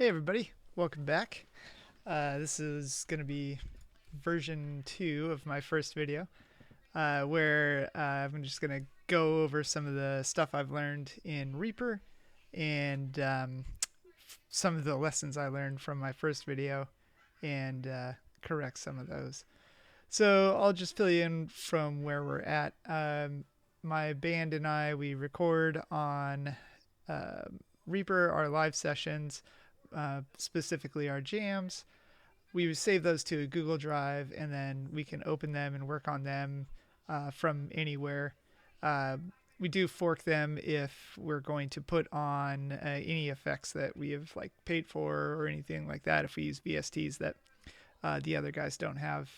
Hey everybody, welcome back. This is going to be version 2 of my first video, where I'm just going to go over some of the stuff I've learned in Reaper and some of the lessons I learned from my first video and correct some of those. So I'll just fill you in from where we're at. My band and I, we record on uh, Reaper, our live sessions, specifically our jams. We save those to a Google Drive, and then we can open them and work on them from anywhere. Uh, we do fork them if we're going to put on any effects that we have like paid for or anything like that. If we use VSTs that the other guys don't have,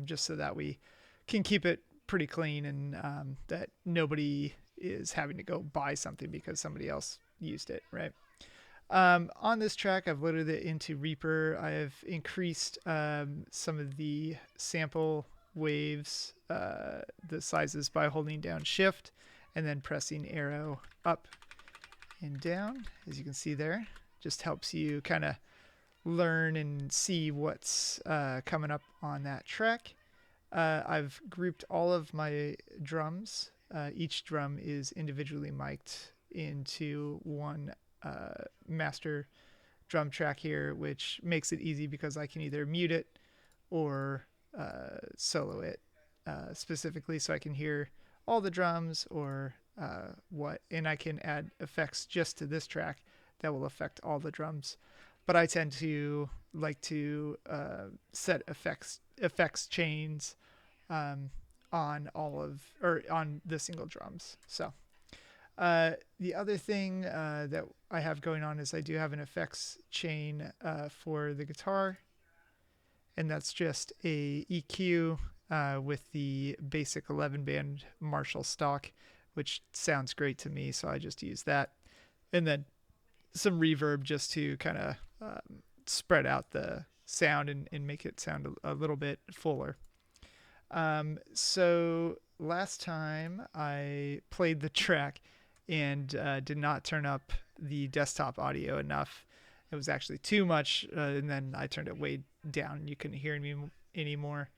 just so that we can keep it pretty clean and that nobody is having to go buy something because somebody else used it, right? On this track, I've loaded it into Reaper. I have increased some of the sample waves, the sizes, by holding down Shift and then pressing arrow up and down. As you can see there, just helps you kind of learn and see what's coming up on that track. I've grouped all of my drums. Each drum is individually mic'd into one master drum track here, which makes it easy because I can either mute it or solo it specifically, so I can hear all the drums or and I can add effects just to this track that will affect all the drums. But I tend to like to set effects chains on on the single drums. So the other thing that I have going on is I do have an effects chain for the guitar, and that's just a EQ with the basic 11-band Marshall stock, which sounds great to me, so I just use that. And then some reverb just to kind of spread out the sound and make it sound a little bit fuller. So last time I played the track and did not turn up the desktop audio enough. It was actually too much, and then I turned it way down and you couldn't hear me anymore.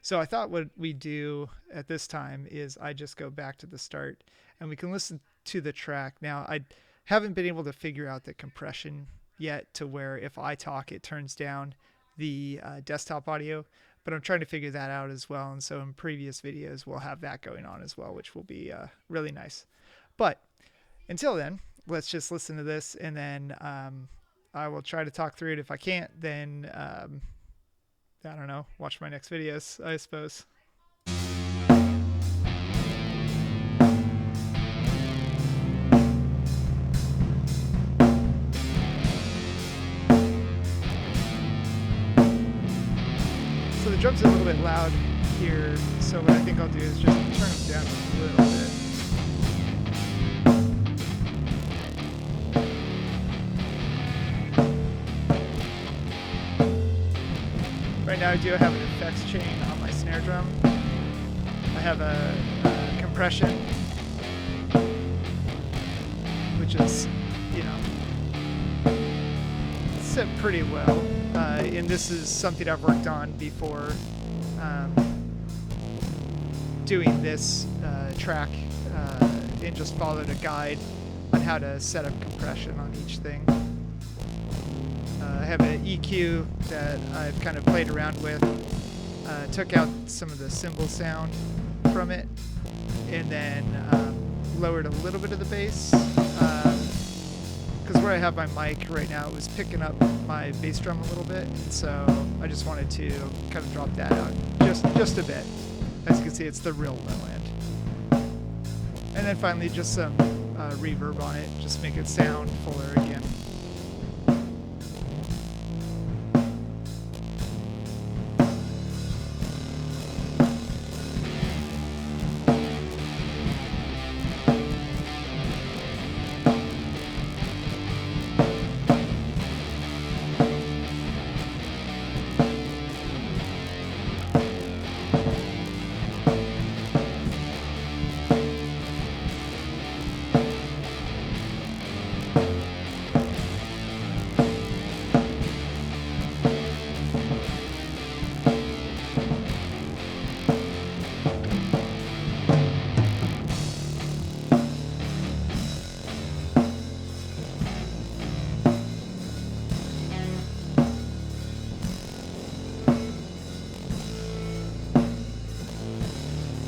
So I thought what we do at this time is I just go back to the start and we can listen to the track. Now, I haven't been able to figure out the compression yet to where if I talk, it turns down the desktop audio, but I'm trying to figure that out as well. And so in previous videos, we'll have that going on as well, which will be really nice. But until then, let's just listen to this, and then I will try to talk through it. If I can't, then I don't know, watch my next videos, I suppose. So the drums are a little bit loud here, so what I think I'll do is just turn them down a little bit. Right now I do have an effects chain on my snare drum. I have a compression, which is, set pretty well. And this is something I've worked on before doing this track and just followed a guide on how to set up compression on each thing. I have an EQ that I've kind of played around with, took out some of the cymbal sound from it, and then lowered a little bit of the bass, because where I have my mic right now, it was picking up my bass drum a little bit, and so I just wanted to kind of drop that out just a bit. As you can see, it's the real low end. And then finally just some reverb on it, just make it sound fuller again.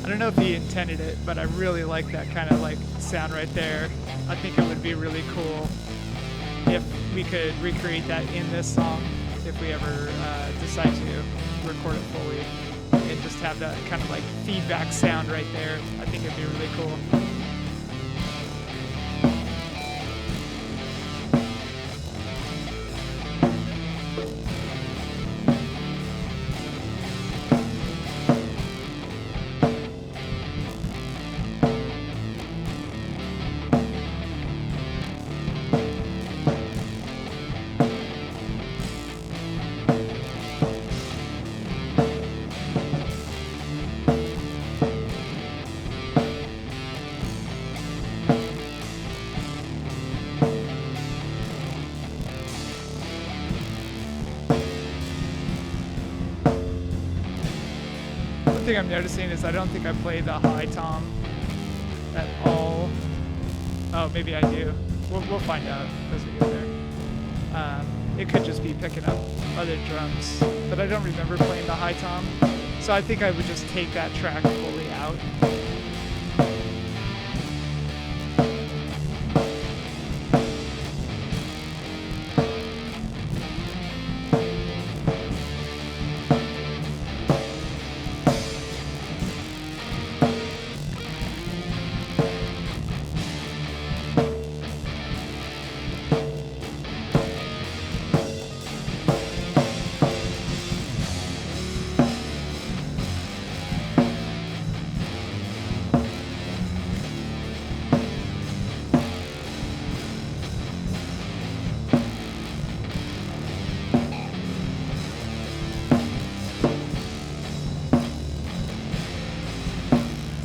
I don't know if he intended it, but I really like that kind of like sound right there. I think it would be really cool if we could recreate that in this song, if we ever decide to record it fully, and just have that kind of like feedback sound right there. I think it'd be really cool. One thing I'm noticing is I don't think I play the high tom at all. Oh, maybe I do. We'll find out as we get there. It could just be picking up other drums, but I don't remember playing the high tom. So I think I would just take that track fully out.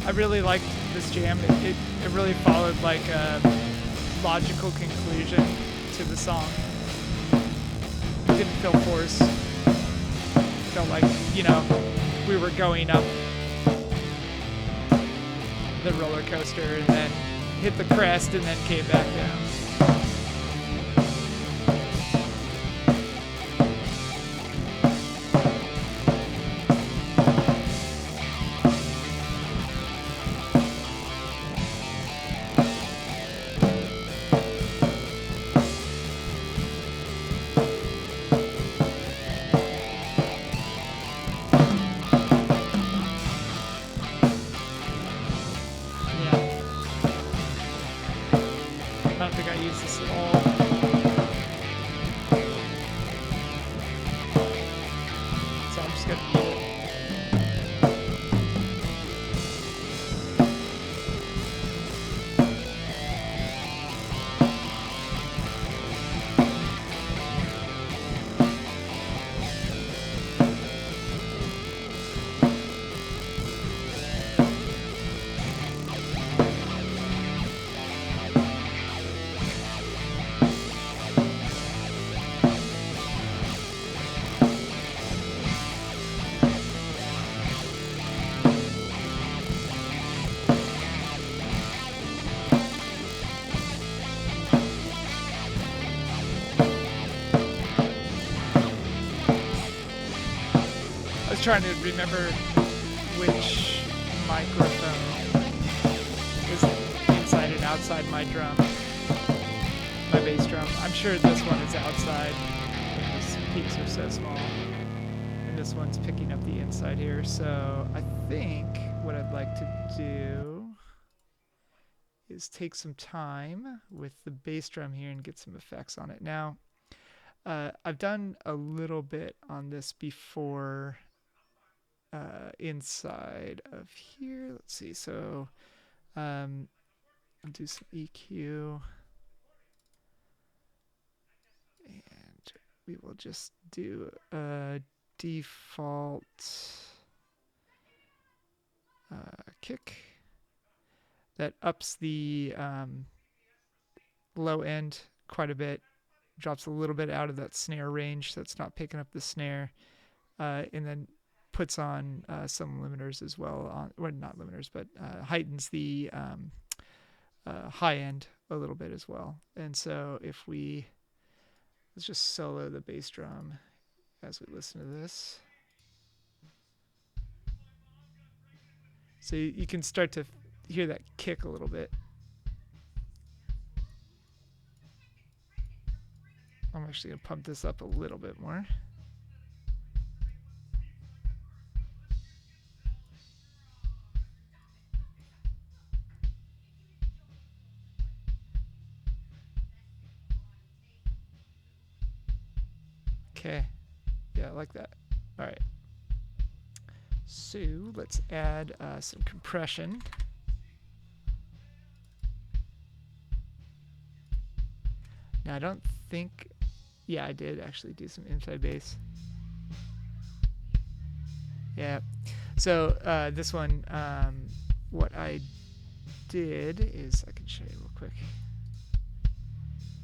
I really liked this jam. It really followed like a logical conclusion to the song. It didn't feel forced. It felt like, you know, we were going up the roller coaster and then hit the crest and then came back down. I don't think I use this at all. So I'm just gonna mute it. I was trying to remember which microphone is inside and outside my drum, my bass drum. I'm sure this one is outside. These peaks are so small. And this one's picking up the inside here. So I think what I'd like to do is take some time with the bass drum here and get some effects on it. Now, I've done a little bit on this before inside of here. Let's see. So I'll do some EQ. And we will just do a default kick that ups the low end quite a bit, drops a little bit out of that snare range, so it's not picking up the snare, and then puts on some limiters as well, or not limiters, but heightens the high end a little bit as well. And so if we, let's just solo the bass drum as we listen to this. So you can start to hear that kick a little bit. I'm actually going to pump this up a little bit more. Okay. Yeah, I like that. All right. So let's add some compression. Now I don't think, yeah, I did actually do some inside bass. Yeah. So this one, what I did is, I can show you real quick.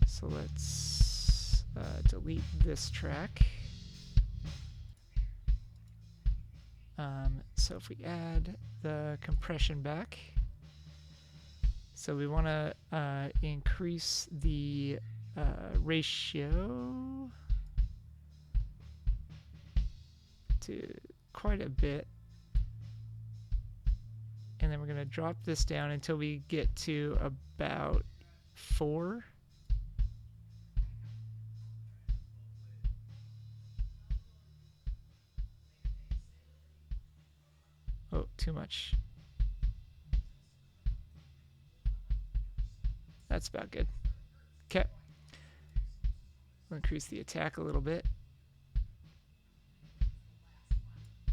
So let's delete this track. So if we add the compression back, so we want to increase the ratio to quite a bit, and then we're going to drop this down until we get to about 4. Oh, too much. That's about good. Okay. We'll increase the attack a little bit.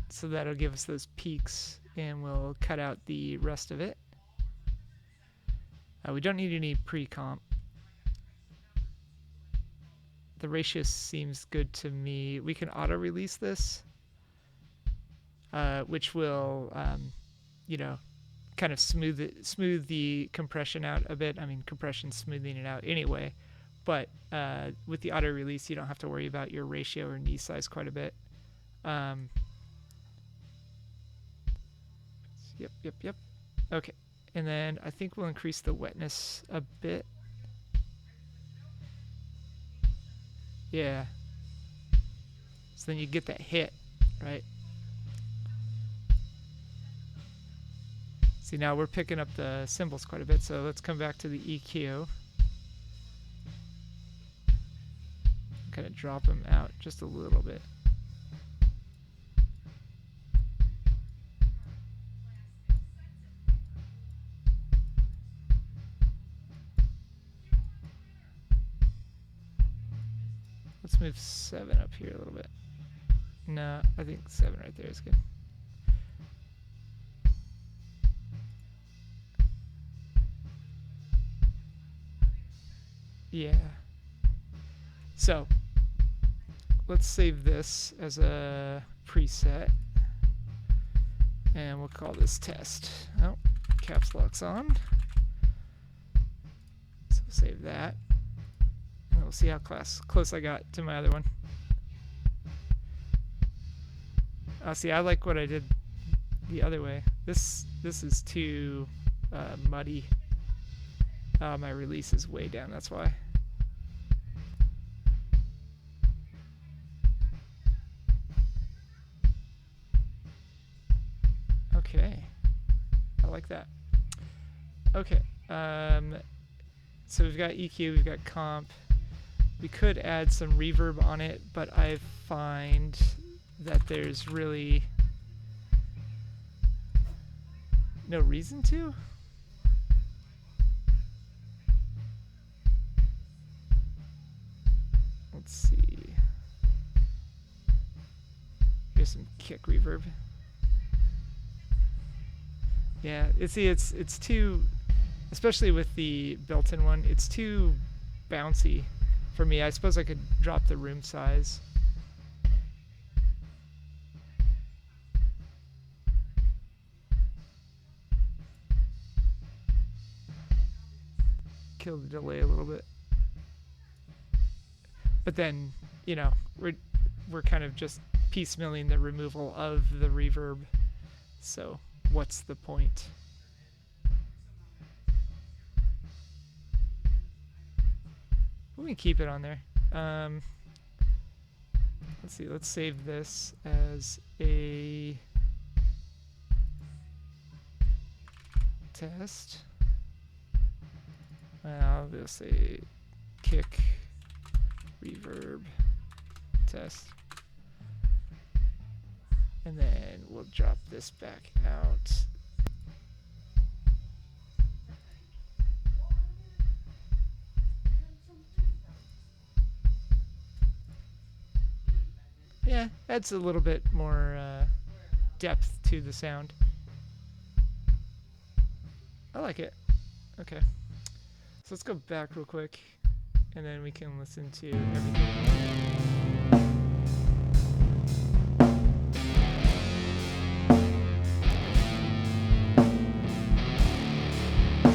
So that'll give us those peaks, and we'll cut out the rest of it. We don't need any pre-comp. The ratio seems good to me. We can auto-release this, which will, you know, kind of smooth the compression out a bit. I mean, compression's smoothing it out anyway, but with the auto release, you don't have to worry about your ratio or knee size quite a bit. Yep. Okay, and then I think we'll increase the wetness a bit. Yeah. So then you get that hit, right? See, now we're picking up the cymbals quite a bit, so let's come back to the EQ. Kind of drop them out just a little bit. Let's move 7 up here a little bit. No, I think 7 right there is good. Yeah. So let's save this as a preset, and we'll call this test. Oh, caps lock's on. So save that, and we'll see how close I got to my other one. See, I like what I did the other way. This is too muddy. My release is way down, that's why. Okay, I like that. Okay, so we've got EQ, we've got comp. We could add some reverb on it, but I find that there's really no reason to. Let's see. Here's some kick reverb. Yeah, it's too, especially with the built-in one, it's too bouncy for me. I suppose I could drop the room size. Kill the delay a little bit. But then, you know, we're kind of just piecemealing the removal of the reverb. So what's the point? We can keep it on there. Let's see, let's save this as a test. I'll just say kick reverb test. And then we'll drop this back out. Yeah, adds a little bit more depth to the sound. I like it. Okay. So let's go back real quick, and then we can listen to everything.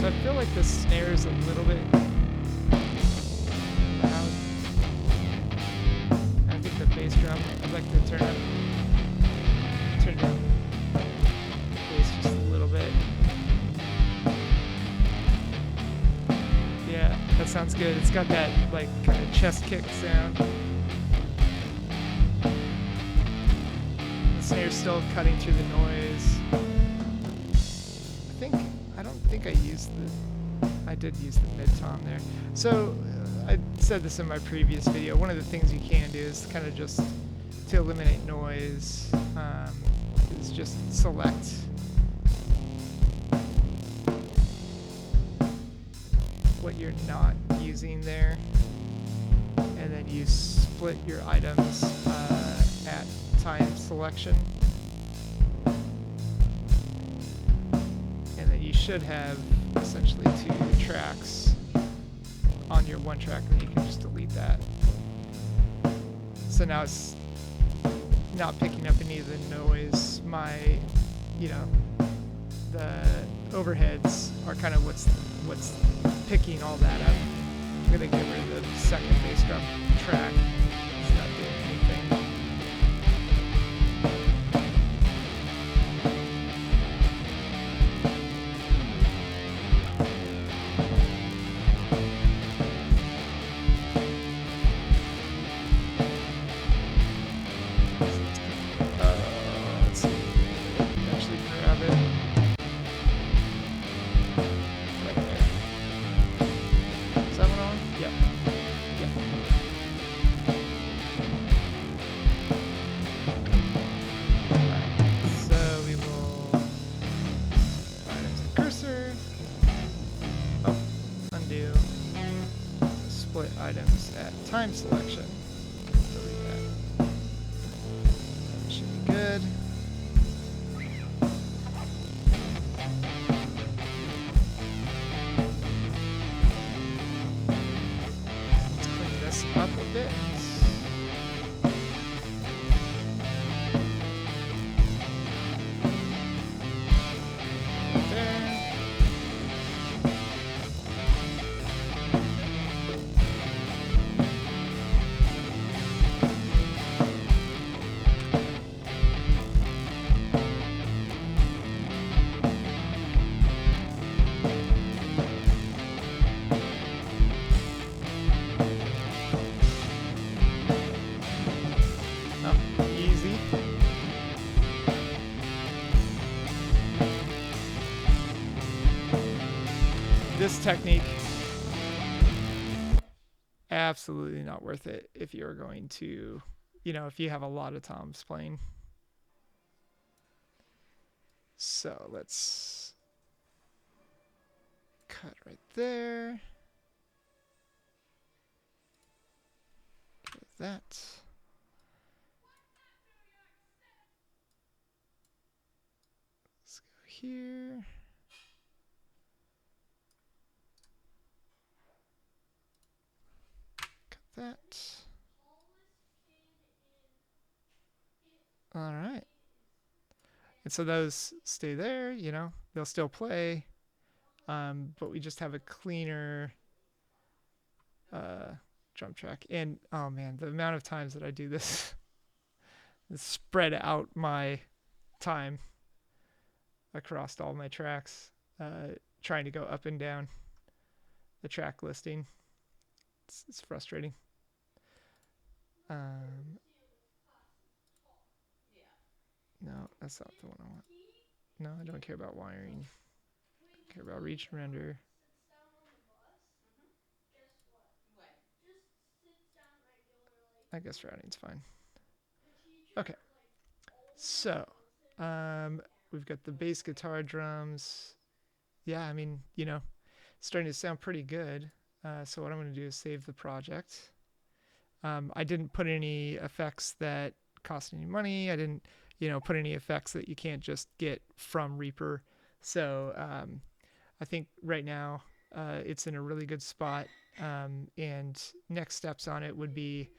So I feel like the snare is a little bit loud. I think the bass drum, I'd like to turn down bass just a little bit. Yeah, that sounds good. It's got that like kind of chest kick sound. The snare's still cutting through the noise. I don't think I did use the mid-tom there. So I said this in my previous video. One of the things you can do is kind of just to eliminate noise is just select what you're not using there, and then you split your items at time selection, and then you should have essentially 2 tracks on your one track, and you can just delete that. So now it's not picking up any of the noise. The overheads are kind of what's picking all that up. I'm gonna get rid of the second bass drum track. It's not doing anything. Let's see. Actually grab it. Right there. Is that one on? Yep. Yep. Alright, so we will items and cursor. Oh, undo. Split items at time selection. Delete that. That should be good. Let's clean this up a bit. There. Oh, easy. This technique, absolutely not worth it if you're going to, if you have a lot of toms playing. So let's cut right there. Get that. Let's go here. Cut that. All right. And so those stay there, they'll still play, but we just have a cleaner drum track. And oh man, the amount of times that I do this, spread out my time across all my tracks, trying to go up and down the track listing. It's frustrating. No, that's not the one I want. No, I don't care about wiring. care about reach and render. I guess routing's fine. Okay, so we've got the bass guitar drums. Yeah, I mean, starting to sound pretty good. So what I'm going to do is save the project. I didn't put any effects that cost any money. I didn't, put any effects that you can't just get from Reaper. So I think right now it's in a really good spot. And next steps on it would be,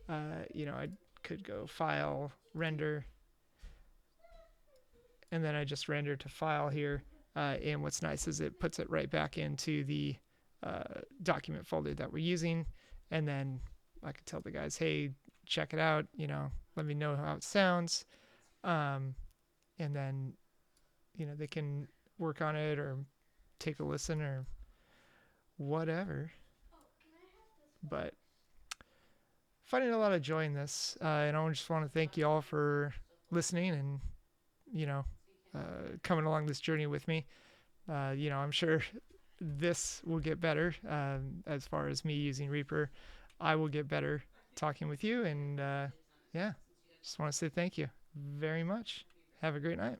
I could go file, render, and then I just render to file here. And what's nice is it puts it right back into the document folder that we're using. And then I could tell the guys, hey, check it out, let me know how it sounds. And then, they can work on it or take a listen or whatever. But finding a lot of joy in this. And I just want to thank you all for listening and, coming along this journey with me. I'm sure this will get better as far as me using Reaper. I will get better talking with you. And yeah, just want to say thank you very much. Have a great night.